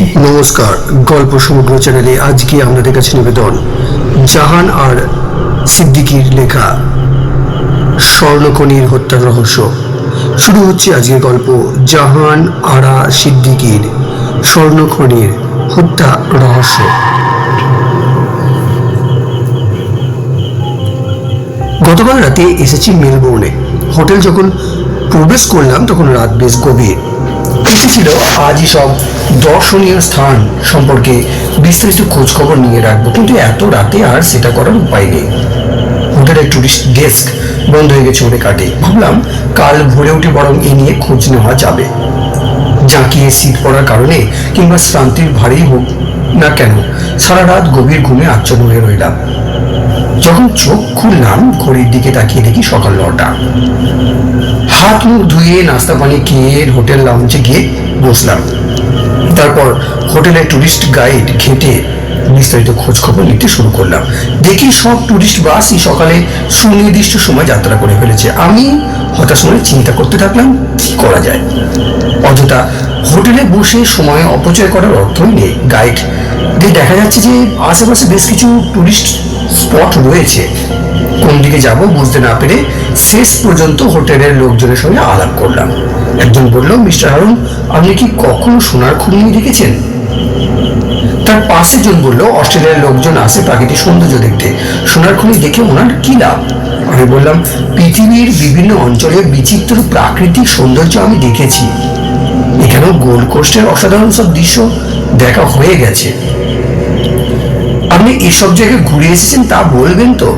নমস্কার, গল্প সমগ্র চ্যানেলে আজকে আপনাদের কাছে নিবেদন জাহান আর সিদ্দিকীর লেখা স্বর্ণখনির হত্যার রহস্য। শুরু হচ্ছে আজকের গল্প জাহান আরা সিদ্দিকীর স্বর্ণখনির হত্যা রহস্য। গতকাল রাতে এসেছি মেলবোর্নে। হোটেল যখন প্রবেশ করলাম তখন রাত বেশ গভীর। এসেছিল আজই সব দর্শনীয় স্থান সম্পর্কে বিস্তারিত খোঁজ খবর নিয়ে রাখবো, কিন্তু এত রাতে আর সেটা করার উপায় নেই। হোটেলের টুরিস্ট ডেস্ক বন্ধ হয়ে গেছে অনেক আগে। ভাবলাম কাল ভোরে উঠে বরং এ নিয়ে খোঁজ নেওয়া যাবে। জাঁকিয়ে শীত পড়ার কারণে কিংবা শ্রান্তির ভারেই হোক না কেন, সারা রাত গভীর ঘুমে আচ্ছন্ন হয়ে রইলাম। যখন চোখ খুললাম ঘড়ির দিকে তাকিয়ে দেখি সকাল 9টা। হাত মুখ ধুয়ে নাস্তা পানি খেয়ে হোটেল লাউঞ্জে গিয়ে বসলাম। তারপর হোটেলের টুরিস্ট গাইড ঘেঁটে বিস্তারিত খোঁজ খবর নিতে শুরু করলাম। দেখি সব টুরিস্ট বাসই সকালে সুনির্দিষ্ট সময় যাত্রা করে ফেলেছে। আমি হতাশ মনে চিন্তা করতে থাকলাম কি করা যায়। অযথা হোটেলে বসে সময় অপচয় করার অর্থই নেই। গাইড দিয়ে দেখা যাচ্ছে যে আশেপাশে বেশ কিছু টুরিস্ট স্পট রয়েছে। কোন দিকে যাব বুঝতে না পেরে শেষ পর্যন্ত হোটেলের লোকজনের সঙ্গে আলাপ করলাম। একজন বলল, মিস্টার হারুন, আপনি কি কখনো সোনার খনি দেখেছেন? তার পাশে জন বলল, অস্ট্রেলিয়ার লোকজন আসে প্রাকৃতিক সৌন্দর্য দেখতে, সোনার খনি দেখে ওনার কি লাভ? আমি বললাম, পৃথিবীর বিভিন্ন অঞ্চলের বিচিত্র প্রাকৃতিক সৌন্দর্য আমি দেখেছি। এখানেও গোল্ড কোস্টের অসাধারণ সব দৃশ্য দেখা হয়ে গেছে। আপনি এসব জায়গায় ঘুরে এসেছেন তা বলবেন তো?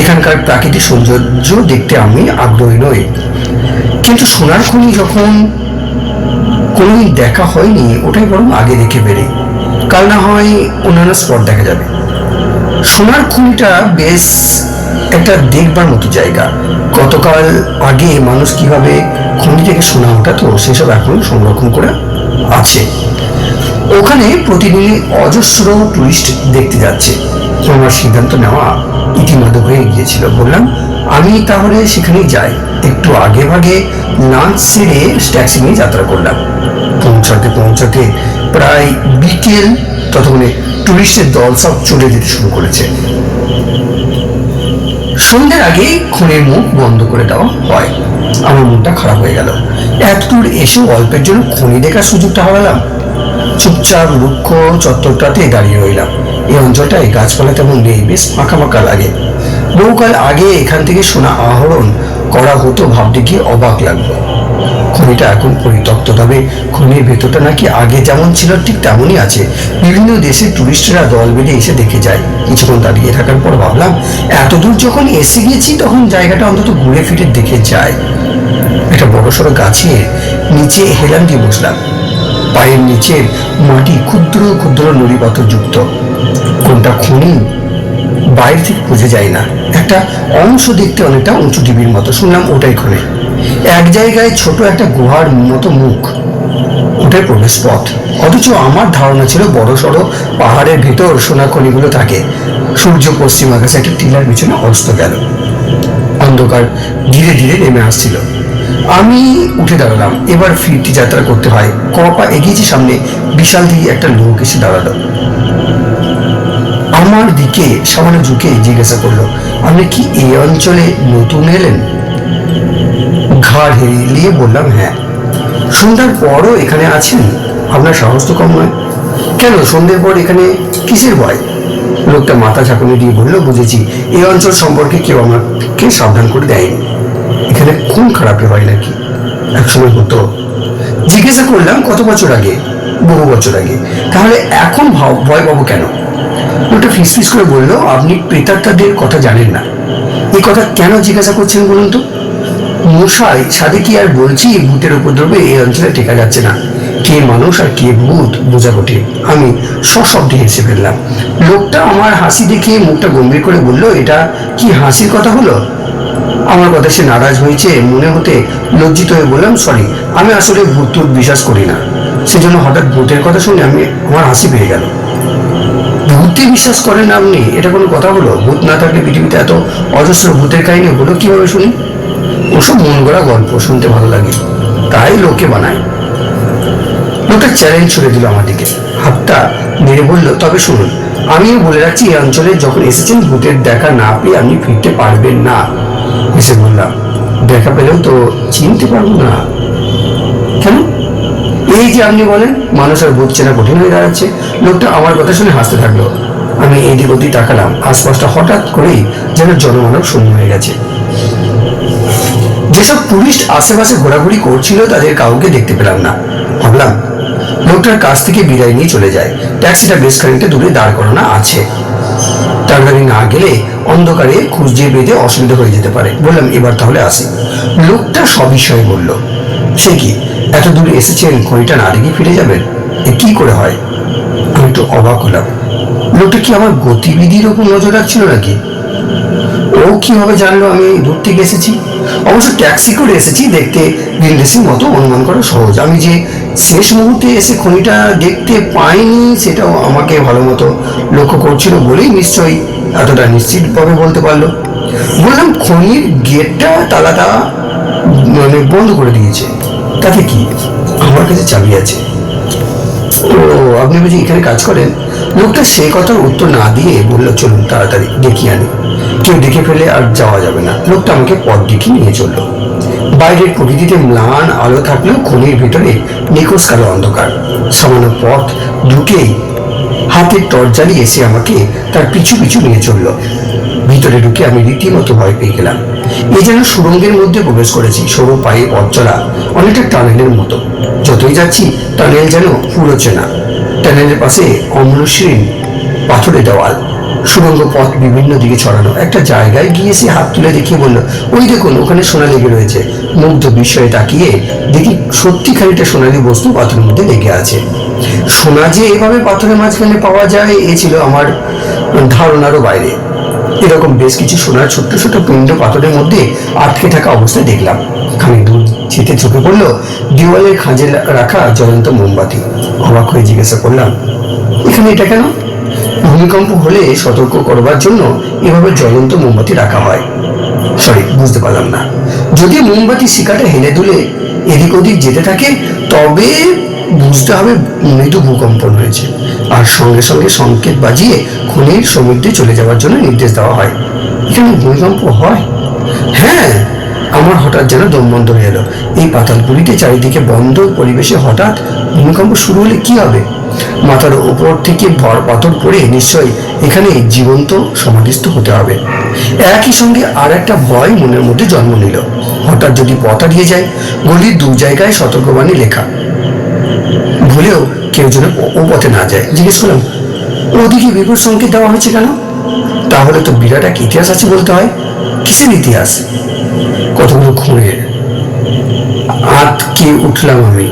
এখানকার প্রাকৃতিক সৌন্দর্য দেখতে আমি আগ্রহী নই, কিন্তু সোনার খনি যখন কোনোদিন দেখা হয়নি ওটাই বরং আগে দেখে বেরে, কাল না হয় অন্যান্য স্পট দেখা যাবে। সোনার খনিটা বেশ একটা দেখবার মতো জায়গা। গতকাল আগে মানুষ কিভাবে খনি থেকে সোনা ওঠাতো সেসব এখন সংরক্ষণ করে আছে। ওখানে প্রতিদিনই অজস্র টুরিস্ট দেখতে যাচ্ছে। আমার সিদ্ধান্ত নেওয়া ইতিমধ্যে হয়ে গিয়েছিল। বললাম, আমি তাহলে সেখানেই যাই। একটু আগে ভাগে লাঞ্চ সেরে ট্যাক্সি নিয়ে যাত্রা করলাম। পৌঁছাতে প্রায় বিকেল। ততক্ষণে টুরিস্টের দল সব চলে যেতে শুরু করেছে। সন্ধ্যার আগে খনির মুখ বন্ধ করে দেওয়া হয়। আমার মনটা খারাপ হয়ে গেল। এত দূর এসে অল্পের জন্য খনি দেখার সুযোগটা হারালাম। চুপচাপ রুক্ষ চত্বরটাতে দাঁড়িয়ে রইলাম। এই অঞ্চলটায় গাছপালা তেমন নেই, বেশ ফাঁকা ফাঁকা লাগে। বহুকাল আগে এখান থেকে সোনা আহরণ করা হতো ভাবতে গিয়ে অবাক লাগলো। খনিটা এখন পরিত্যক্ত, তবে খনির ভেতরটা নাকি আগে যেমন ছিল ঠিক তেমনই আছে। বিভিন্ন দেশের টুরিস্টরা দল বেঁধে এসে দেখে যায়। কিছুক্ষণ দাঁড়িয়ে থাকার পর ভাবলাম, এত দূর যখন এসে গেছি তখন জায়গাটা অন্তত ঘুরে ফিরে দেখে যায়। একটা বড়সড় গাছের নিচে হেলান দিয়ে বসলাম। পায়ের নিচের মাটি ক্ষুদ্র ক্ষুদ্র নুড়ি পাথর যুক্ত। কোনটা খনি বাইরে থেকে বোঝা যায় না। একটা অংশ দেখতে অনেকটা উঁচু টিভির মতো। শুনলাম ওটাই খনি। এক জায়গায় ছোট একটা গুহার মতো মুখ, ওটাই প্রবেশ পথ। অথচ আমার ধারণা ছিল বড় সড়ো পাহাড়ের ভেতর সোনা খনিগুলো থাকে। সূর্য পশ্চিম আকাশে একটা টিলার পিছনে অস্ত গেল। অন্ধকার ধীরে ধীরে নেমে আসছিল। আমি উঠে দাঁড়ালাম। এবার ফিরতি যাত্রা করতে হয়। কপা এগিয়েছি সামনে, বিশাল দিয়ে একটা লোক এসে দাঁড়ালো। আমার দিকে সামান্য ঝুঁকে জিজ্ঞাসা করলো, আপনি কি এই অঞ্চলে নতুন এলেন? ঘাড় হেলিয়ে বললাম, হ্যাঁ। সন্ধ্যার পরও এখানে আছেন? আপনার সাহস তো কম নয়। কেন, সন্ধ্যের পর এখানে কিসের ভয়? লোকটা মাথা ঝাঁকুনি দিয়ে বলল, বুঝেছি, এই অঞ্চল সম্পর্কে কেউ আমাকে সাবধান করে দেয়নি। এখানে খুন খারাপি হয় নাকি? একসময় হতো। জিজ্ঞাসা করলাম, কত বছর আগে? বহু বছর আগে। তাহলে এখন ভয় পাবো কেন? লোকটা ফিসফিস করে বলল, আপনি প্রেতাত্মাদের কথা জানেন না। এই কথা কেন জিজ্ঞাসা করছেন বলুন তো? মশাই, সাথে কি আর বলছি, ভূতের উপদ্রবে এই অঞ্চলে টেকা যাচ্ছে না। কে মানুষ আর কে ভূত বোঝা কঠিন। আমি সশব্দে হেসে ফেললাম। লোকটা আমার হাসি দেখে মুখটা গম্ভীর করে বলল, এটা কি হাসির কথা হলো? আমার কথা সে নারাজ হয়েছে মনে হতে লজ্জিত হয়ে বললাম, সরি, আমি আসলে ভূত বিশ্বাস করি না। সেজন্য হঠাৎ ভূতের কথা শুনে আমার হাসি পেয়ে গেল। ভূতে বিশ্বাস করেন আপনি? এটা কোনো কথা হলো? ভূত না থাকলে পৃথিবীতে এত অজস্র ভূতের কাহিনী হলো কিভাবে শুনি? ওসব মন গড়া গল্প শুনতে ভালো লাগে, তাই লোকে বানায়। লোকটা চ্যালেঞ্জ ছুড়ে দিল আমার দিকে, হাতটা মেরে বলল, তবে শুনুন, আমিও বলে রাখছি, এই অঞ্চলে যখন এসেছেন ভূতের দেখা না পেয়ে আপনি ফিরতে পারবেন না। এসে বললাম, দেখা পেলেও তো চিনতে পারবো না। কেন? এই যে আপনি বলেন মানুষ আর ভূত চেনা কঠিন হয়ে দাঁড়াচ্ছে। লোকটা আমার কথা শুনে হাসতে থাকলো। আমি এদিক ওদিক তাকালাম, আশপাশটা হঠাৎ করেই যেন জনমানব শূন্য হয়ে গেছে। যেসব টুরিস্ট আশেপাশে ঘোরাঘুরি করছিল তাদের কাউকে দেখতে পেলাম না। ভাবলাম লোকটার কাছ থেকে বিদায় নিয়ে চলে যায়। ট্যাক্সিটা বেশ খানিকটা দূরে দাঁড় করানো আছে, তাড়াতাড়ি না গেলে অন্ধকারে খুঁজে বেঁধে অসুবিধা হয়ে যেতে পারে। বললাম, এবার তাহলে আসি। লোকটা সবিষয়ে বলল, সে কি, এত দূরে এসেছেন, ঘড়িটা না দেখে ফিরে যাবেন? এ কি করে হয়? আমি একটু অবাক হলাম। লোকটা কি আমার গতিবিধির ওপর নজর রাখছিল নাকি? ও কিভাবে জানলো আমি দূর থেকে এসেছি? অবশ্য ট্যাক্সি করে এসেছি, দেখতে গ্রিন রেসিং মতো অনুমান করা সহজ। আমি যে শেষ মুহূর্তে এসে খনিটা দেখতে পাইনি সেটাও আমাকে ভালো মতো লক্ষ্য করছিল বলেই নিশ্চয়ই এতটা নিশ্চিতভাবে বলতে পারলো। বললাম, খনির গেটটা তালাটা বন্ধ করে দিয়েছে, তাতে কি? আমার কাছে চাবি আছে। ও, আপনি বুঝি এখানে কাজ করেন? লোকটা সে কথার উত্তর না দিয়ে বলল, চলুন তাড়াতাড়ি দেখিয়ে আনি, কেউ দেখে ফেলে আর যাওয়া যাবে না। লোকটা আমাকে পথ দেখিয়ে নিয়ে চললো। বাইরের প্রকৃতিতে ম্লান আলো থাকলেও খনির ভিতরে নিখোঁজ কালো অন্ধকার। সামান্য পথ ঢুকেই হাতের টর্চ জ্বালিয়ে এসে আমাকে তার পিছু পিছু নিয়ে চললো। ভিতরে ঢুকে আমি রীতিমতো ভয় পেয়ে গেলাম। এই যেন সুড়ঙ্গের মধ্যে প্রবেশ করেছি। সরু পায়ে পথ চলা, অনেকটা টানেলের মতো। যতই যাচ্ছি টানেল যেন ফুরোচ্ছে না। টানেলের পাশে অম্লশীল পাথরের দেওয়াল, সুড়ঙ্গ পথ বিভিন্ন দিকে ছড়ানো। একটা জায়গায় গিয়ে সে হাত তুলে দেখিয়ে বলল, ওই দেখুন, ওখানে সোনা লেগে রয়েছে। মুগ্ধ বিস্ময়ে তাকিয়ে দেখি সত্যি খানিকটা সোনালি বস্তু পাথরের মধ্যে লেগে আছে। সোনা যে এভাবে পাথরের মাঝখানে পাওয়া যায় এ ছিল আমার ধারণারও বাইরে। এরকম বেশ কিছু সোনার ছোট্ট ছোট্ট পিণ্ড পাথরের মধ্যে আটকে থাকা অবস্থায় দেখলাম। খানিক দূর যেতে চোখে পড়লো দেওয়ালের খাঁজে রাখা জ্বলন্ত মোমবাতি। অবাক হয়ে জিজ্ঞাসা করলাম, এখানে এটা কেন? ভূমিকম্প হলে সতর্ক করবার জন্য এভাবে জ্বলন্ত মোমবাতি রাখা হয়। সরি, বুঝতে পারলাম না। যদি মোমবাতি শিকাটা হেলে দুলে এদিক ওদিক যেতে থাকে তবে বুঝতে হবে মৃদু ভূকম্পন হয়েছে, আর সঙ্গে সঙ্গে সংকেত বাজিয়ে খনির শ্রমিকদের চলে যাওয়ার জন্য নির্দেশ দেওয়া হয়। এখানে ভূমিকম্প হয়? হ্যাঁ। আমার হঠাৎ যেন দম বন্ধ হয়ে এলো। এই পাতালপুরিতে চারিদিকে বন্ধ পরিবেশে হঠাৎ ভূমিকম্প শুরু হলে কি হবে? মাথার উপর থেকে ভর পাথর পড়ে নিশ্চয়ই এখানে জীবন্ত সমাধিস্থ হতে হবে। একই সঙ্গে আর একটা ভয় মনের মধ্যে জন্ম নিল। হঠাৎ যদি পথ হারিয়ে যায়। গলির দু জায়গায় সতর্কবাণী লেখা, ভুলেও কেউ যেন ও পথে না যায়। জিজ্ঞেস করলাম, ওদিকে বিপদ সংকেত দেওয়া হয়েছে কেন? তাহলে তো বিরাট এক ইতিহাস আছে বলতে হয়। কিসের ইতিহাস? কতগুলো খুনের। আটকে উঠলাম আমি।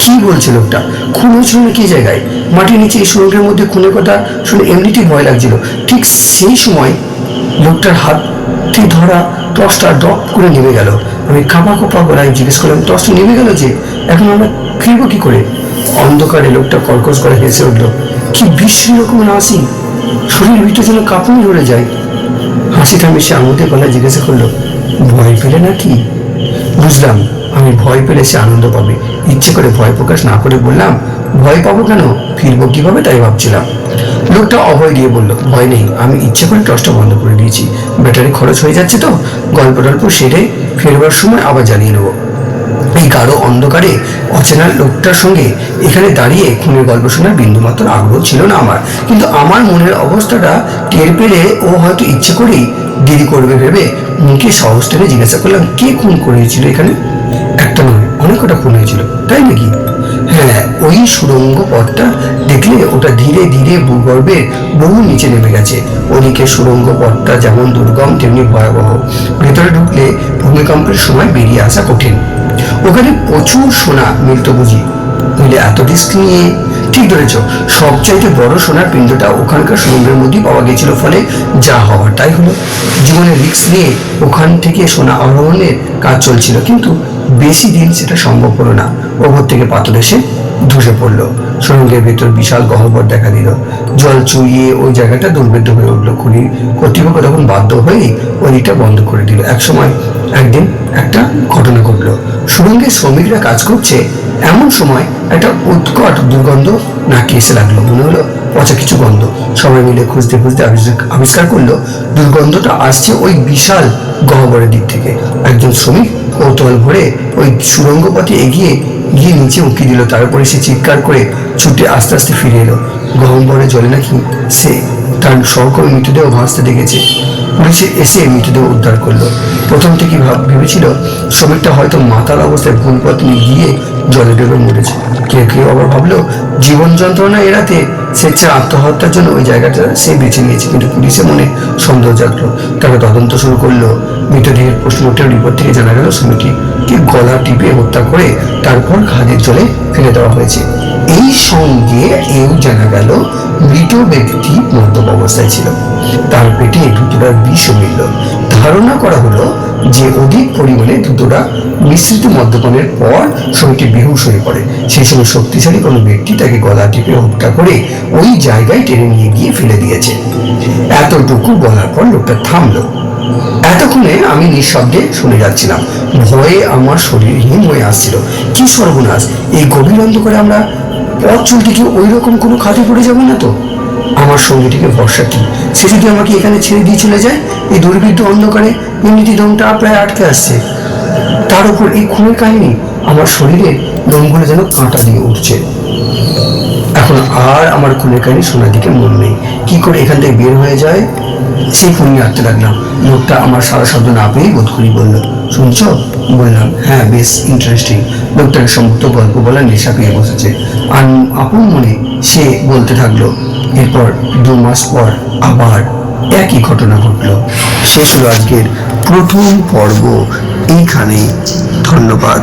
কি বলছে লোকটা? খুন হয়েছিল না কি জায়গায়? মাটির নিচে এই সুরঙ্গের মধ্যে খুনের কথা শুনে এমনিতেই ভয় লাগছিল। ঠিক সেই সময় লোকটার হাতে ধরা টর্চটা ডপ করে নেমে গেল। আমি কাঁপা কোপা গলায় জিজ্ঞেস করলাম, টর্চটা নেমে গেল যে, এখন আমরা ফিরবো কি করে? অন্ধকারে লোকটা কর্কশ করে হেসে উঠল। কি বিশ্রী রকম হাসি, শরীর ভিতরে যেন কাঁপুনি ধরে যায়। হাসি থামিয়ে সে আঙুতে গলায় জিজ্ঞাসা করলো, ভয় পেলে নাকি? বুঝলাম আমি ভয় পেলে সে আনন্দ পাবে। ইচ্ছে করে ভয় প্রকাশ না করে বললাম, ভয় পাবো কেন, ফিরবো কিভাবে তাই ভাবছিলাম। লোকটা অভয় দিয়ে বলল, ভয় নেই, আমি ইচ্ছে করে টর্চটা বন্ধ করে দিয়েছি। ব্যাটারি খরচ হয়ে যাচ্ছে তো, গল্প টল্প সেরে ফেরবার সময় আবার জ্বালিয়ে নেবো। এই গাঢ় অন্ধকারে অচেনা লোকটার সঙ্গে এখানে দাঁড়িয়ে খুনের গল্প শোনার বিন্দুমাত্র আগ্রহ ছিল না আমার। কিন্তু আমার মনের অবস্থাটা টের পেলে ও হয়তো ইচ্ছে করেই দেরি করবে ভেবে মুখে সাহস টেনে জিজ্ঞাসা করলাম, কে খুন করেছিল এখানে? একটা নয়, অনেক কটা খুন হয়েছিল, তাই নাকি? হ্যাঁ, ওই সুড়ঙ্গ পথটা দেখলে ওটা ধীরে ধীরে ভূগর্ভের বহু নিচে নেমে গেছে। ওদিকে সুড়ঙ্গ পথটা যেমন দুর্গম তেমনি ভয়াবহ। ভেতরে ঢুকলে ভূমিকম্পের সময় বেরিয়ে আসা কঠিন। ওখানে প্রচুর সোনা মিলত বুঝি, নইলে এত রিস্ক নিয়ে? ঠিক ধরেছ, সবচাইতে বড় সোনার পিণ্ডটা ওখানকার সুড়ঙ্গের মধ্যেই পাওয়া গেছিল, ফলে যা হওয়ার তাই হলো। জীবনের রিস্ক নিয়ে ওখান থেকে সোনা আহরণের কাজ চলছিল, কিন্তু বেশি দিন সেটা সম্ভব হলো না। ওপর থেকে পাথর এসে ধসে পড়লো। সুড়ঙ্গের ভেতর বিশাল গহ্বর দেখা দিল। জল চুইয়ে ওই জায়গাটা দুর্ভেদ্য হয়ে উঠলো। খনি কর্তৃপক্ষ তখন বাধ্য হয়ে ওই দিকটা বন্ধ করে দিল। একদিন একটা ঘটনা ঘটলো। সুড়ঙ্গের শ্রমিকরা কাজ করছে, এমন সময় একটা উৎকট দুর্গন্ধ নাকে এসে লাগলো। মনে হলো পচা কিছু গন্ধ। সবাই মিলে খুঁজতে খুঁজতে আবিষ্কার করলো দুর্গন্ধটা আসছে ওই বিশাল গহ্বরের দিক থেকে। একজন শ্রমিক কৌতূহল ভরে ওই সুড়ঙ্গ পথে এগিয়ে গিয়ে নিচে উঁকি দিল। তারপরে সে চিৎকার করে ছুটে আস্তে আস্তে ফিরে এলো। গহ্বরে জলে নাকি সে তার সহকর্মী মৃতদেহ ভাসতে দেখেছে। পুলিশে এসে মৃতদেহ উদ্ধার করলো। প্রথম থেকে ভেবেছিল শ্রমিকটা হয়তো মাতাল অবস্থায় ভুল পথ নিয়ে গিয়ে জলে ডুবে মরেছে। কেউ কেউ আবার ভাবলো জীবন যন্ত্রণা এড়াতে স্বেচ্ছায় আত্মহত্যার জন্য ওই জায়গাটা সে বেছে নিয়েছে। কিন্তু পুলিশের মনে সন্দেহ জাগলো। তারা তদন্ত শুরু করলো। মৃতদেহের পোস্টমর্টম রিপোর্ট থেকে জানা গেল শ্রমিকটিকে গলা টিপে হত্যা করে তারপর খাদের জলে ফেলে দেওয়া হয়েছে। এই সঙ্গে এও জানা গেল মৃত ব্যক্তি মদ্যপ অবস্থায় ছিল। তার পেটে ধুতরার বিষও মিলল। ধারণা করা হলো যে অধিক পরিমাণে ধুতরা মিশ্রিত মদ্যপানের পর শ্রমিকটি বেহুশ হয়ে পড়ে। সেই সময় শক্তিশালী কোনো ব্যক্তি তাকে গলা টিপে হত্যা করে ওই জায়গায় টেনে নিয়ে গিয়ে ফেলে দিয়েছে। এতটুকু বলার পর লোকটা থামলো। এতক্ষণে আমি নিঃশব্দে শুনে যাচ্ছিলাম। ভয়ে আমার শরীর হিম হয়ে আসছিল। কি সর্বনাশ! এই গভীর অন্ধকারে আমরা পথ চলতে কি ওই রকম কোনো খাতে পড়ে যাবো না তো? আমার সঙ্গীটিকে ভরসা কি? সে যদি আমাকে এখানে ছেড়ে দিয়ে চলে যায়, এই দুর্বৃত্ত অন্ধকারে এমনিতে দমটা প্রায় আটকে আসছে। তার উপর এই খুনের কাহিনী, আমার শরীরে দমগুলো যেন কাঁটা দিয়ে উঠছে। এখন আর আমার খুনের কাহিনী শোনার দিকে মন নেই। কি করে এখান থেকে বের হয়ে যায় সেই ফোন নিয়ে আঁকতে লাগলাম। লোকটা আমার সারা শব্দ না পেয়েই বোধ করি বলল, শুনছ? বললাম, হ্যাঁ, বেশ ইন্টারেস্টিং। লোকটাকে সমস্ত গল্প বলার নেশা পেয়ে বসেছে। আর আপন মনে সে বলতে থাকলো। এরপর 2 মাস পর আবার একই ঘটনা ঘটল। শেষ হলো আজকের প্রথম পর্ব এইখানেই। ধন্যবাদ।